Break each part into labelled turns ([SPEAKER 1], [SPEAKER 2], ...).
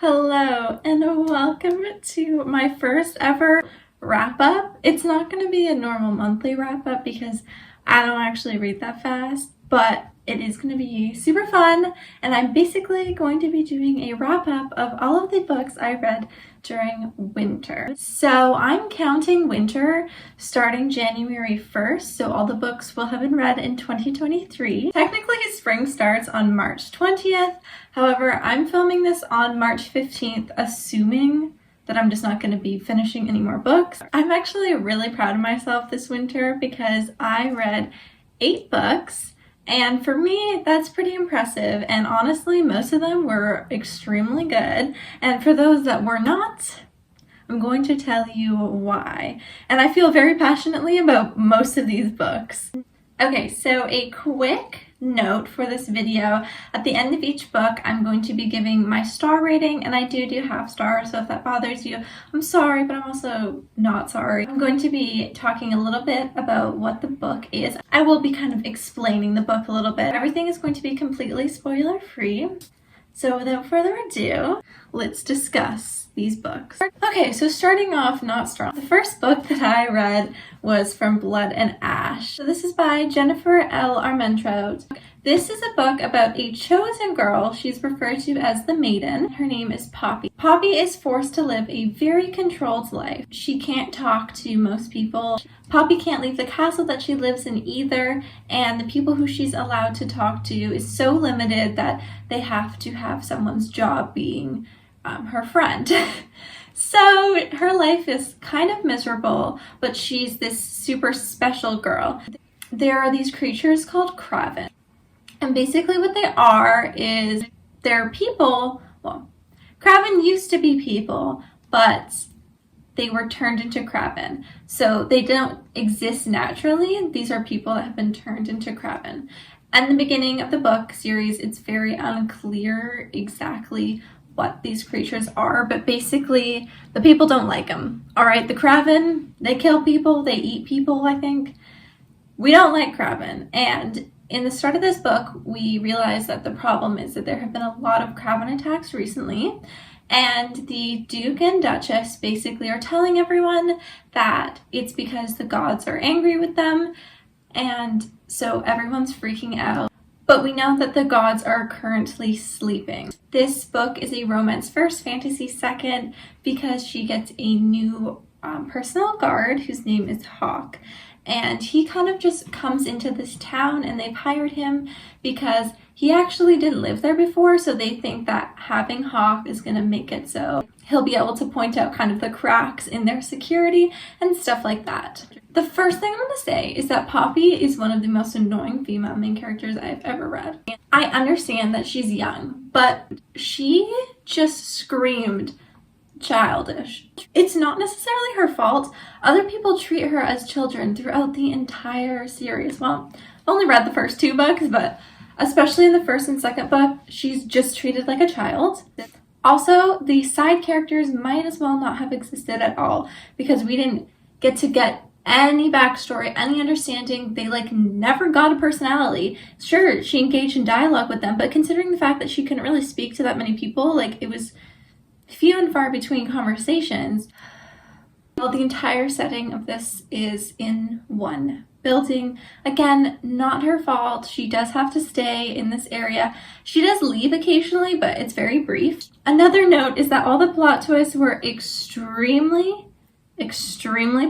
[SPEAKER 1] Hello and welcome to my first ever wrap up. It's not going to be a normal monthly wrap up because I don't actually read that fast, but it is going to be super fun, and I'm basically going to be doing a wrap up of all of the books I read during winter. So I'm counting winter starting January 1st, so all the books will have been read in 2023. Technically spring starts on March 20th, however I'm filming this on March 15th assuming that I'm just not going to be finishing any more books. I'm actually really proud of myself this winter because I read 8 books. And for me, that's pretty impressive, and honestly, most of them were extremely good, and for those that were not, I'm going to tell you why. And I feel very passionately about most of these books. Okay, so a quick note for this video. At the end of each book, I'm going to be giving my star rating, and I do half stars, so if that bothers you, I'm sorry, but I'm also not sorry. I'm going to be talking a little bit about what the book is. I will be kind of explaining the book a little bit. Everything is going to be completely spoiler-free. So without further ado, let's discuss these books. Okay, so starting off not strong. The first book that I read was From Blood and Ash. So this is by Jennifer L. Armentrout. This is a book about a chosen girl. She's referred to as the Maiden. Her name is Poppy. Poppy is forced to live a very controlled life. She can't talk to most people. Poppy can't leave the castle that she lives in either, and the people who she's allowed to talk to is so limited that they have to have someone's job being her friend. So her life is kind of miserable, but she's this super special girl. There are these creatures called Kraven. And basically what they are is they're people. Well, Kraven used to be people, but they were turned into Kraven. So they don't exist naturally. These are people that have been turned into Kraven. At the beginning of the book series, it's very unclear exactly what these creatures are, but basically the people don't like them. All right, the Kraven, they kill people, they eat people, I think. We don't like Kraven, and in the start of this book, we realize that the problem is that there have been a lot of Kraven attacks recently, and the Duke and Duchess basically are telling everyone that it's because the gods are angry with them, and so everyone's freaking out. But we know that the gods are currently sleeping. This book is a romance first, fantasy second, because she gets a new personal guard whose name is Hawk. And he kind of just comes into this town, and they've hired him because he actually didn't live there before, so they think that having Hawk is going to make it so he'll be able to point out kind of the cracks in their security and stuff like that. The first thing I'm going to say is that Poppy is one of the most annoying female main characters I've ever read. I understand that she's young, but she just screamed childish. It's not necessarily her fault. Other people treat her as children throughout the entire series. Well, I've only read the first 2 books, but especially in the first and second book, she's just treated like a child. Also, the side characters might as well not have existed at all because we didn't get any backstory, any understanding. They never got a personality. Sure, she engaged in dialogue with them, but considering the fact that she couldn't really speak to that many people, it was few and far between conversations. Well, the entire setting of this is in one building. Again, not her fault. She does have to stay in this area. She does leave occasionally, but it's very brief. Another note is that all the plot twists were extremely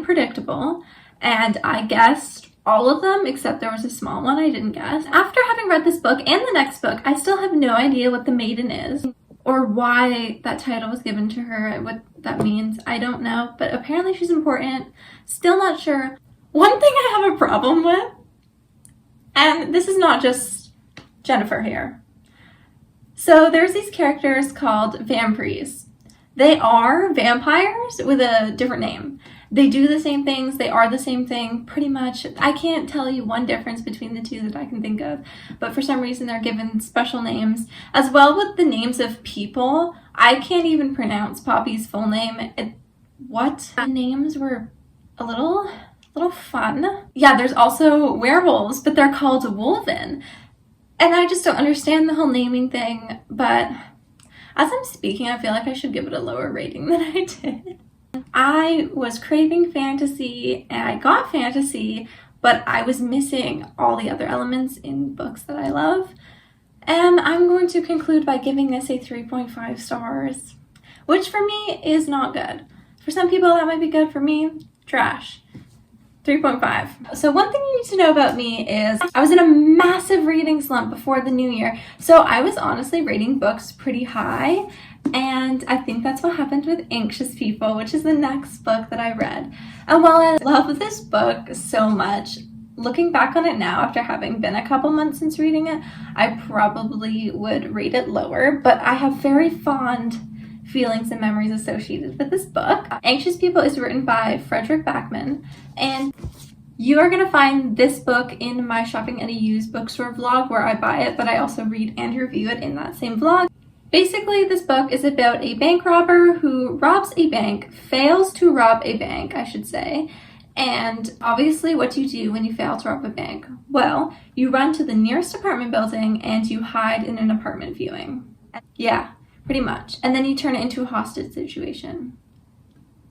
[SPEAKER 1] predictable, and I guessed all of them except there was a small one I didn't guess. After having read this book and the next book, I still have no idea what the Maiden is or why that title was given to her, what that means. I don't know, but apparently she's important. Still not sure. One thing I have a problem with, and this is not just Jennifer here. So there's these characters called vampires. They are vampires with a different name. They do the same things, they are the same thing, pretty much. I can't tell you one difference between the 2 that I can think of, but for some reason they're given special names. As well with the names of people, I can't even pronounce Poppy's full name. The names were a little fun. Yeah, there's also werewolves, but they're called Wolven. And I just don't understand the whole naming thing, but As I'm speaking, I feel like I should give it a lower rating than I did. I was craving fantasy and I got fantasy, but I was missing all the other elements in books that I love. And I'm going to conclude by giving this a 3.5 stars, which for me is not good. For some people that might be good, for me, trash. 3.5. So one thing you need to know about me is I was in a massive reading slump before the new year. So I was honestly rating books pretty high. And I think that's what happened with Anxious People, which is the next book that I read. And while I love this book so much, looking back on it now after having been a couple months since reading it, I probably would rate it lower. But I have very fond feelings and memories associated with this book. Anxious People is written by Fredrick Backman, and you are going to find this book in my shopping at a used bookstore vlog where I buy it, but I also read and review it in that same vlog. Basically, this book is about a bank robber who robs a bank, fails to rob a bank, I should say. And obviously, what do you do when you fail to rob a bank? Well, you run to the nearest apartment building and you hide in an apartment viewing. Yeah, pretty much. And then you turn it into a hostage situation.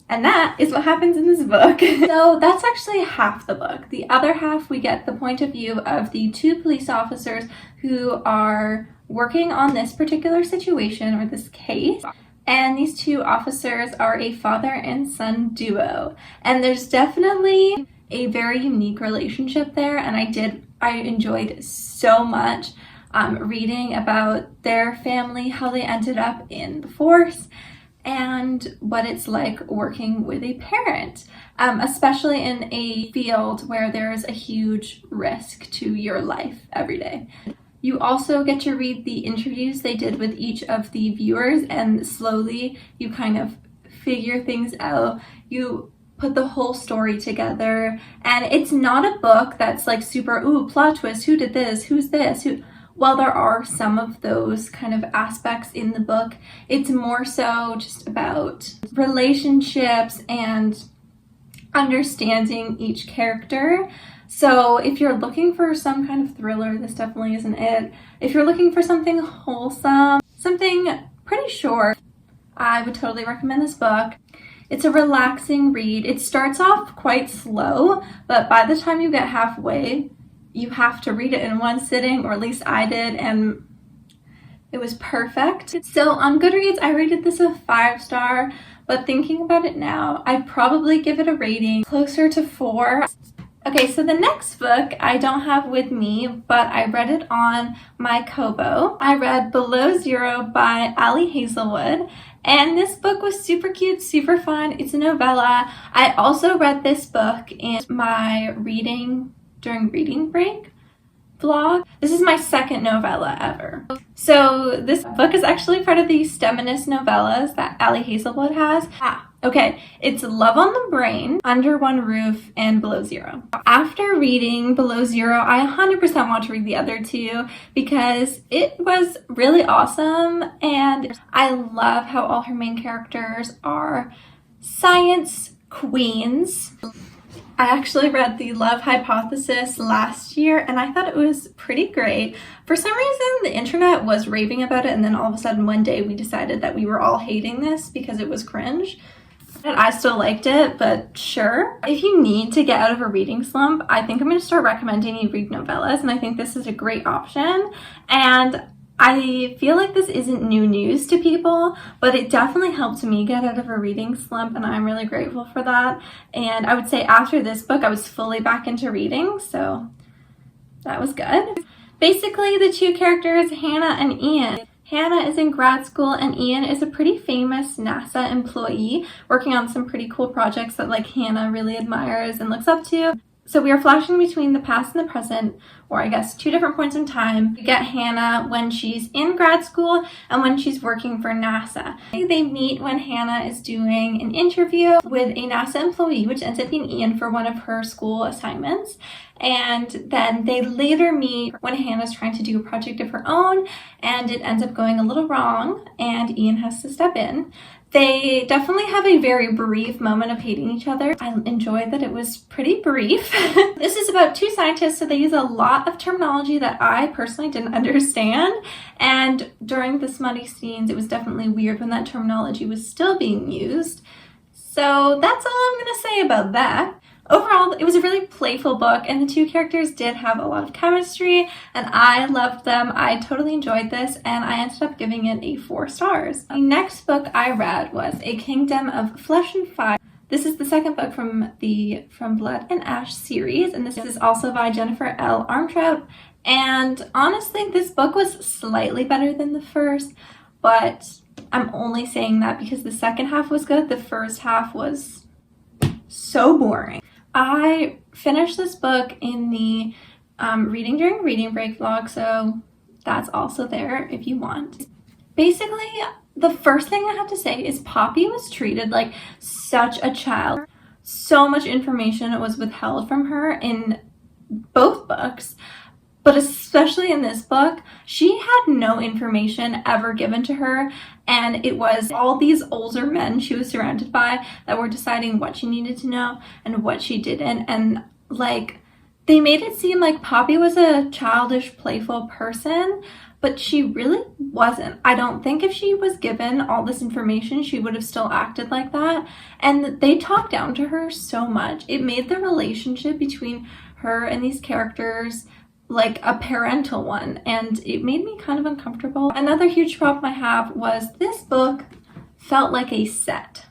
[SPEAKER 1] And that is what happens in this book. So that's actually half the book. The other half, we get the point of view of the two police officers who are working on this particular situation or this case. And these two officers are a father and son duo. And there's definitely a very unique relationship there. And I enjoyed so much reading about their family, how they ended up in the force, and what it's like working with a parent, especially in a field where there's a huge risk to your life every day. You also get to read the interviews they did with each of the viewers, and slowly you kind of figure things out. You put the whole story together, and it's not a book that's like super, ooh, plot twist, who did this, who's this, who... While there are some of those kind of aspects in the book, it's more so just about relationships and understanding each character. So if you're looking for some kind of thriller, this definitely isn't it. If you're looking for something wholesome, something pretty short, I would totally recommend this book. It's a relaxing read. It starts off quite slow, but by the time you get halfway, you have to read it in one sitting, or at least I did, and it was perfect. So on Goodreads, I rated this a 5-star, but thinking about it now, I'd probably give it a rating closer to 4. Okay, so the next book I don't have with me, but I read it on my Kobo. I read Below Zero by Hazelwood. And this book was super cute, super fun. It's a novella. I also read this book in my reading during reading break vlog. This is my second novella ever. So this book is actually part of the Steminist novellas that Hazelwood has. Okay, it's Love on the Brain, Under One Roof, and Below Zero. After reading Below Zero, I 100% want to read the other two because it was really awesome, and I love how all her main characters are science queens. I actually read The Love Hypothesis last year, and I thought it was pretty great. For some reason, the internet was raving about it, and then all of a sudden one day we decided that we were all hating this because it was cringe. And I still liked it, but sure. If you need to get out of a reading slump, I think I'm going to start recommending you read novellas, and I think this is a great option. And I feel like this isn't new news to people, but it definitely helped me get out of a reading slump, and I'm really grateful for that. And I would say after this book, I was fully back into reading, so that was good. Basically, the two characters, Hannah and Ian. Hannah is in grad school, and Ian is a pretty famous NASA employee working on some pretty cool projects that like Hannah really admires and looks up to. So we are flashing between the past and the present, or I guess 2 different points in time. We get Hannah when she's in grad school and when she's working for NASA. They meet when Hannah is doing an interview with a NASA employee, which ends up being Ian, for one of her school assignments. and then they later meet when Hannah's trying to do a project of her own, and it ends up going a little wrong, and Ian has to step in. They definitely have a very brief moment of hating each other. I enjoyed that it was pretty brief. This is about two scientists, so they use a lot of terminology that I personally didn't understand. And during the smutty scenes, it was definitely weird when that terminology was still being used. So that's all I'm gonna say about that. Overall, it was a really playful book, and the two characters did have a lot of chemistry, and I loved them. I totally enjoyed this, and I ended up giving it a 4 stars. The next book I read was A Kingdom of Flesh and Fire. This is the second book from the From Blood and Ash series, and this is also by Jennifer L. Armentrout. And honestly, this book was slightly better than the first, but I'm only saying that because the second half was good. The first half was so boring. I finished this book in the Reading During Reading Break vlog, so that's also there if you want. Basically, the first thing I have to say is Poppy was treated like such a child. So much information was withheld from her in both books, but especially in this book, she had no information ever given to her, and it was all these older men she was surrounded by that were deciding what she needed to know and what she didn't. And like, they made it seem like Poppy was a childish, playful person, but she really wasn't. I don't think if she was given all this information, she would have still acted like that. And they talked down to her so much. It made the relationship between her and these characters like a parental one, and it made me kind of uncomfortable. Another huge problem I have was this book felt like a set.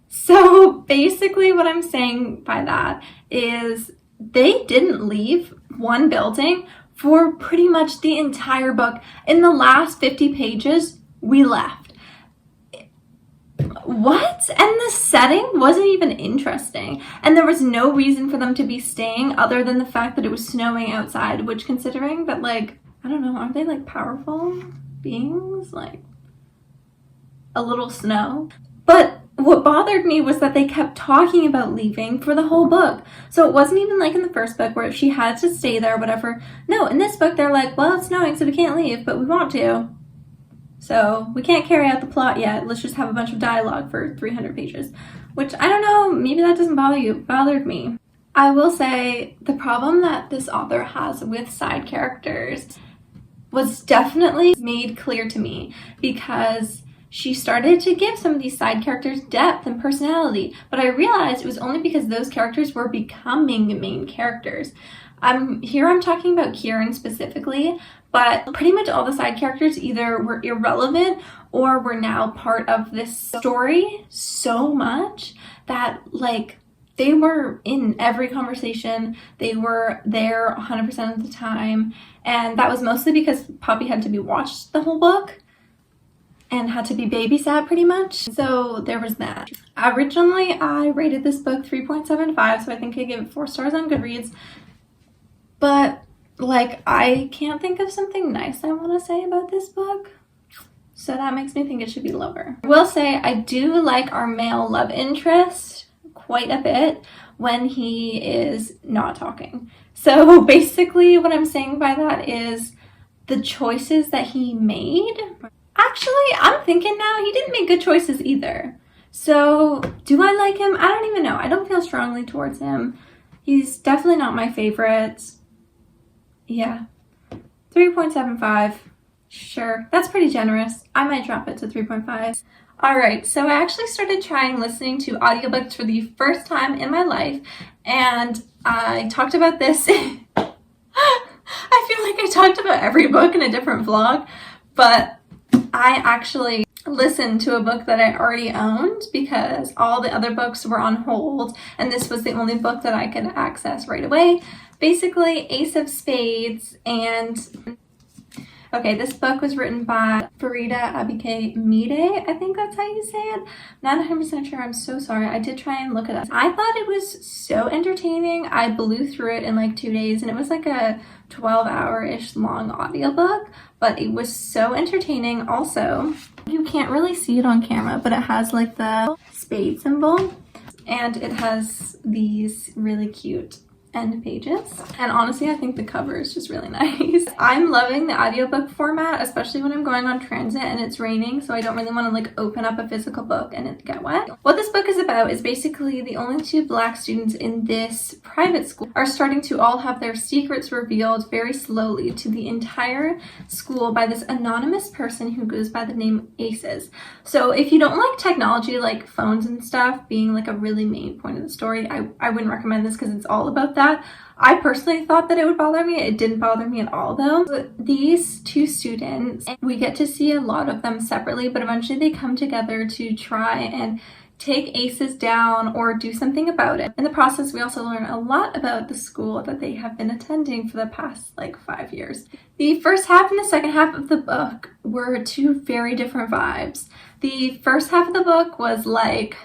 [SPEAKER 1] So basically what I'm saying by that is they didn't leave one building for pretty much the entire book. In the last 50 pages, we left. What? And the setting wasn't even interesting. And there was no reason for them to be staying other than the fact that it was snowing outside, which, considering that, like, I don't know, aren't they like powerful beings? Like, a little snow. But what bothered me was that they kept talking about leaving for the whole book. So it wasn't even like in the first book where if she had to stay there or whatever. No, in this book they're like, well, it's snowing so we can't leave, but we want to. So we can't carry out the plot yet. Let's just have a bunch of dialogue for 300 pages. Which, I don't know, maybe that doesn't bother you. It bothered me. I will say the problem that this author has with side characters was definitely made clear to me because she started to give some of these side characters depth and personality, but I realized it was only because those characters were becoming main characters. I'm talking about Kieran specifically, but pretty much all the side characters either were irrelevant or were now part of this story so much that, like, they were in every conversation. They were there 100% of the time, and that was mostly because Poppy had to be watched the whole book and had to be babysat pretty much. So there was that. Originally, I rated this book 3.75, so I think I gave it 4 stars on Goodreads. But, like, I can't think of something nice I want to say about this book, so that makes me think it should be lower. I will say I do like our male love interest quite a bit when he is not talking. So basically what I'm saying by that is the choices that he made. Actually, I'm thinking now he didn't make good choices either. So do I like him? I don't even know. I don't feel strongly towards him. He's definitely not my favorite. Yeah, 3.75, sure, that's pretty generous. I might drop it to 3.5. Alright, so I actually started trying listening to audiobooks for the first time in my life, and I talked about this. I feel like I talked about every book in a different vlog, but I actually listened to a book that I already owned because all the other books were on hold, and this was the only book that I could access right away. Basically, Ace of Spades, and okay, this book was written by Faridah Àbíké-Íyímídé, I think that's how you say it. Not 100% sure, I'm so sorry. I did try and look it up. I thought it was so entertaining. I blew through it in like 2 days, and it was like a 12-hour-ish long audiobook, but it was so entertaining. Also, you can't really see it on camera, but it has like the spade symbol, and it has these really cute end pages. And honestly, I think the cover is just really nice. I'm loving the audiobook format, especially when I'm going on transit and it's raining, so I don't really want to like open up a physical book and it get wet. What this book is about is basically the only 2 Black students in this private school are starting to all have their secrets revealed very slowly to the entire school by this anonymous person who goes by the name Aces. So if you don't like technology, like phones and stuff being like a really main point of the story, I wouldn't recommend this because it's all about that. I personally thought that it would bother me. It didn't bother me at all though. These 2 students, we get to see a lot of them separately, but eventually they come together to try and take Aces down or do something about it. In the process, we also learn a lot about the school that they have been attending for the past like 5 years. The first half and the second half of the book were 2 very different vibes. The first half of the book was like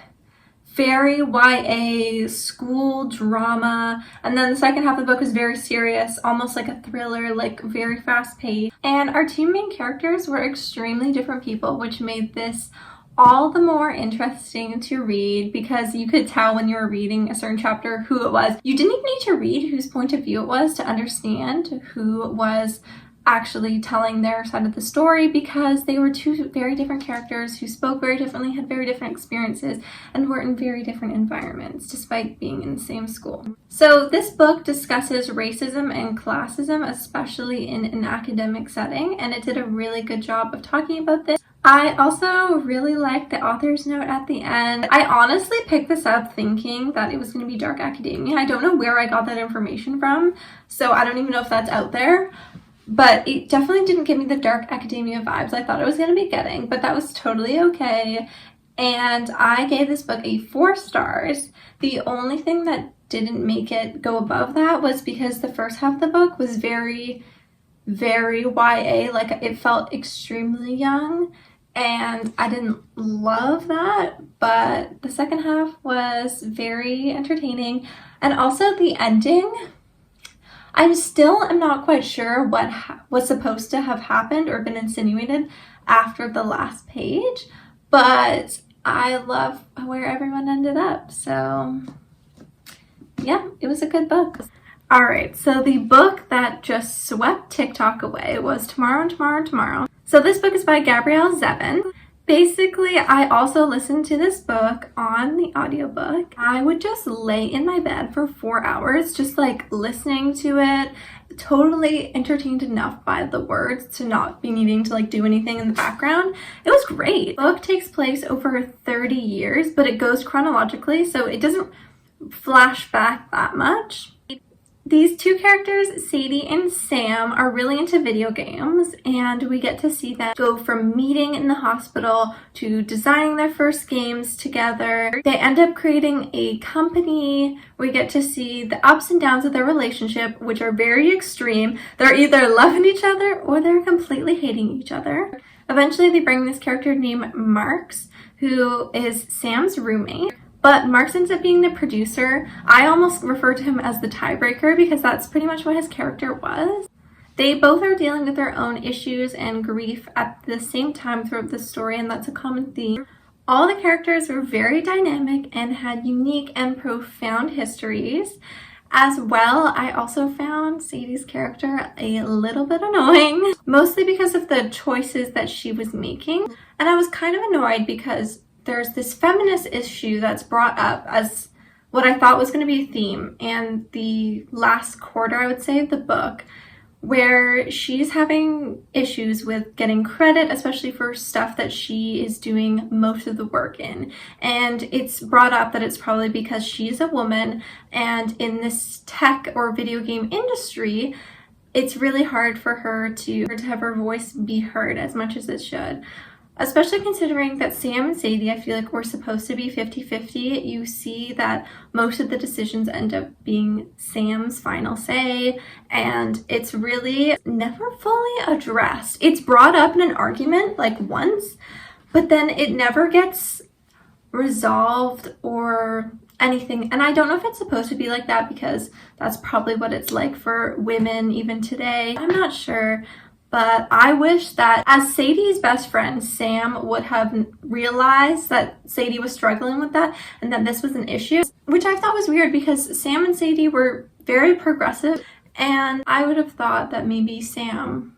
[SPEAKER 1] very YA school drama, and then the second half of the book was very serious, almost like a thriller, like very fast paced. And our 2 main characters were extremely different people, which made this all the more interesting to read because you could tell when you were reading a certain chapter who it was. You didn't even need to read whose point of view it was to understand who was actually telling their side of the story, because they were 2 very different characters who spoke very differently, had very different experiences, and were in very different environments despite being in the same school. So this book discusses racism and classism, especially in an academic setting, and it did a really good job of talking about this. I also really like the author's note at the end. I honestly picked this up thinking that it was going to be dark academia. I don't know where I got that information from, so I don't even know if that's out there. But it definitely didn't give me the dark academia vibes I thought it was going to be getting, but that was totally okay. And I gave this book a 4 stars. The only thing that didn't make it go above that was because the first half of the book was very, very YA. Like, it felt extremely young, and I didn't love that, but the second half was very entertaining. And also the ending, I still am not quite sure what was supposed to have happened or been insinuated after the last page, but I love where everyone ended up. So yeah, it was a good book. Alright, so the book that just swept TikTok away was Tomorrow and Tomorrow and Tomorrow. So this book is by Gabrielle Zevin. Basically, I also listened to this book on the audiobook. I would just lay in my bed for 4 hours, just like listening to it, totally entertained enough by the words to not be needing to like do anything in the background. It was great. The book takes place over 30 years, but it goes chronologically, so it doesn't flash back that much. These 2 characters, Sadie and Sam, are really into video games, and we get to see them go from meeting in the hospital to designing their first games together. They end up creating a company. We get to see the ups and downs of their relationship, which are very extreme. They're either loving each other or they're completely hating each other. Eventually, they bring this character named Marks, who is Sam's roommate. But Marks ends up being the producer. I almost refer to him as the tiebreaker because that's pretty much what his character was. They both are dealing with their own issues and grief at the same time throughout the story, and that's a common theme. All the characters were very dynamic and had unique and profound histories. As well, I also found Sadie's character a little bit annoying, mostly because of the choices that she was making. And I was kind of annoyed because there's this feminist issue that's brought up as what I thought was going to be a theme in the last quarter, I would say, of the book, where she's having issues with getting credit, especially for stuff that she is doing most of the work in. And it's brought up that it's probably because she's a woman, and in this tech or video game industry, it's really hard for her to have her voice be heard as much as it should. Especially considering that Sam and Sadie, I feel like we're supposed to be 50-50. You see that most of the decisions end up being Sam's final say, and it's really never fully addressed. It's brought up in an argument like once, but then it never gets resolved or anything. And I don't know if it's supposed to be like that because that's probably what it's like for women even today. I'm not sure. But I wish that as Sadie's best friend, Sam would have realized that Sadie was struggling with that and that this was an issue, which I thought was weird because Sam and Sadie were very progressive, and I would have thought that maybe Sam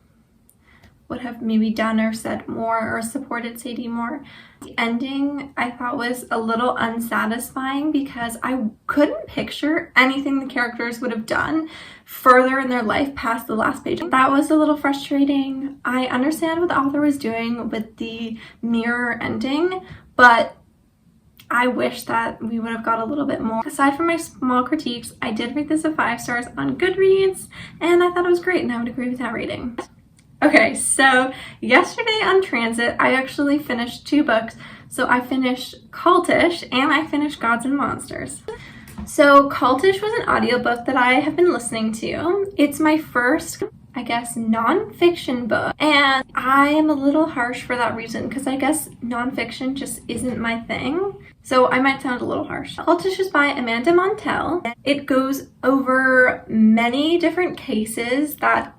[SPEAKER 1] would have maybe done or said more or supported Sadie more. The ending I thought was a little unsatisfying because I couldn't picture anything the characters would have done further in their life past the last page. That was a little frustrating. I understand what the author was doing with the mirror ending, but I wish that we would have got a little bit more. Aside from my small critiques, I did rate this a 5 stars on Goodreads, and I thought it was great, and I would agree with that rating. Okay, so yesterday on transit, I actually finished 2 books. So I finished Cultish and I finished Gods and Monsters. So Cultish was an audiobook that I have been listening to. It's my first, I guess, non-fiction book, and I am a little harsh for that reason because I guess non-fiction just isn't my thing. So I might sound a little harsh. Cultish is by Amanda Montell. It goes over many different cases that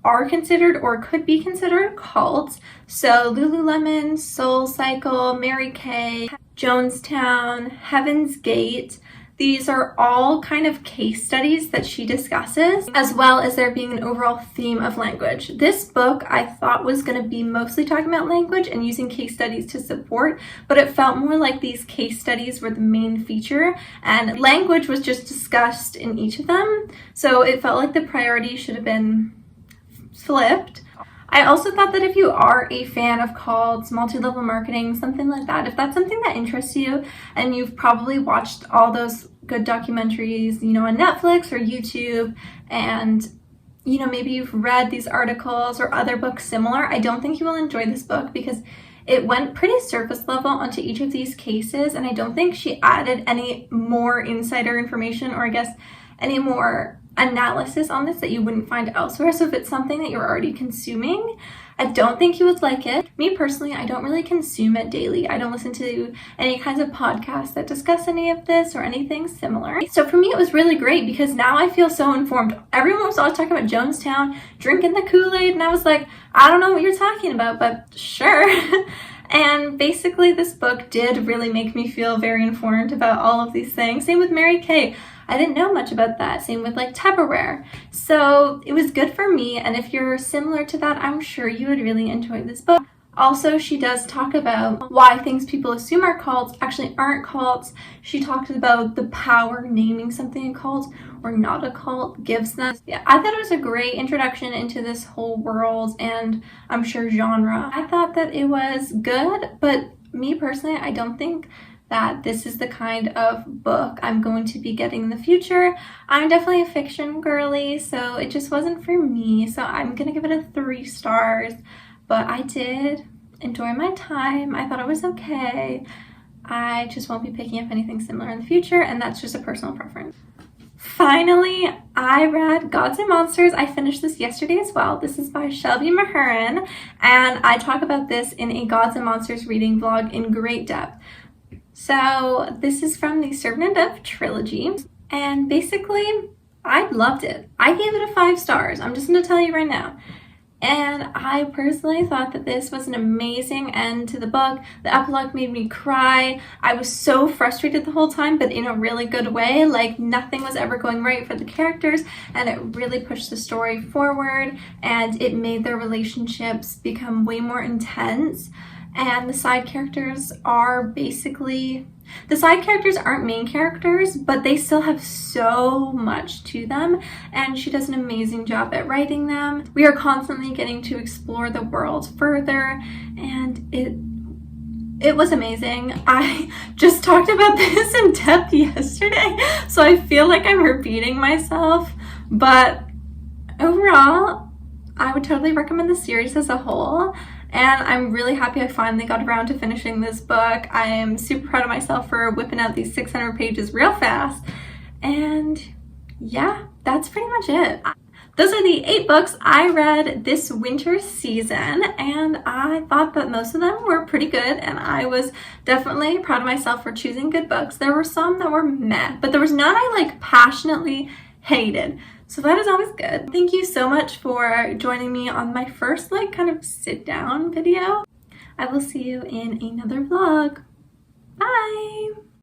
[SPEAKER 1] are considered or could be considered cults. So Lululemon, Soul Cycle, Mary Kay, Jonestown, Heaven's Gate. These are all kind of case studies that she discusses, as well as there being an overall theme of language. This book I thought was going to be mostly talking about language and using case studies to support, but it felt more like these case studies were the main feature and language was just discussed in each of them. So it felt like the priority should have been flipped. I also thought that if you are a fan of cults, multi-level marketing, something like that, if that's something that interests you and you've probably watched all those good documentaries, you know, on Netflix or YouTube, and you know, maybe you've read these articles or other books similar, I don't think you will enjoy this book because it went pretty surface level onto each of these cases, and I don't think she added any more insider information or I guess any more analysis on this that you wouldn't find elsewhere. So if it's something that you're already consuming, I don't think you would like it. Me personally, I don't really consume it daily. I don't listen to any kinds of podcasts that discuss any of this or anything similar. So for me, it was really great because now I feel so informed. Everyone was always talking about Jonestown, drinking the Kool-Aid, and I was like, I don't know what you're talking about, but sure. And basically this book did really make me feel very informed about all of these things. Same with Mary Kay. I didn't know much about that. Same with like Tupperware. So it was good for me, and if you're similar to that, I'm sure you would really enjoy this book. Also, she does talk about why things people assume are cults actually aren't cults. She talks about the power naming something a cult or not a cult gives them. Yeah, I thought it was a great introduction into this whole world and I'm sure genre. I thought that it was good, but me personally, I don't think that this is the kind of book I'm going to be getting in the future. I'm definitely a fiction girly, so it just wasn't for me. So I'm gonna give it a 3 stars, but I did enjoy my time. I thought it was okay. I just won't be picking up anything similar in the future, and that's just a personal preference. Finally, I read Gods and Monsters. I finished this yesterday as well. This is by Shelby Mahurin, and I talk about this in a Gods and Monsters reading vlog in great depth. So this is from the Servant of trilogy, and basically I loved it. I gave it a 5 stars. I'm just going to tell you right now. And I personally thought that this was an amazing end to the book. The epilogue made me cry. I was so frustrated the whole time, but in a really good way. Like nothing was ever going right for the characters, and it really pushed the story forward, and it made their relationships become way more intense. And the side characters are basically, the side characters aren't main characters, but they still have so much to them, and she does an amazing job at writing them. We are constantly getting to explore the world further, and it was amazing. I just talked about this in depth yesterday, so I feel like I'm repeating myself, but overall, I would totally recommend the series as a whole. And I'm really happy I finally got around to finishing this book. I am super proud of myself for whipping out these 600 pages real fast. And yeah, that's pretty much it. Those are the 8 books I read this winter season, and I thought that most of them were pretty good, and I was definitely proud of myself for choosing good books. There were some that were meh, but there was none I like passionately hated. So that is always good. Thank you so much for joining me on my first like kind of sit down video. I will see you in another vlog. Bye!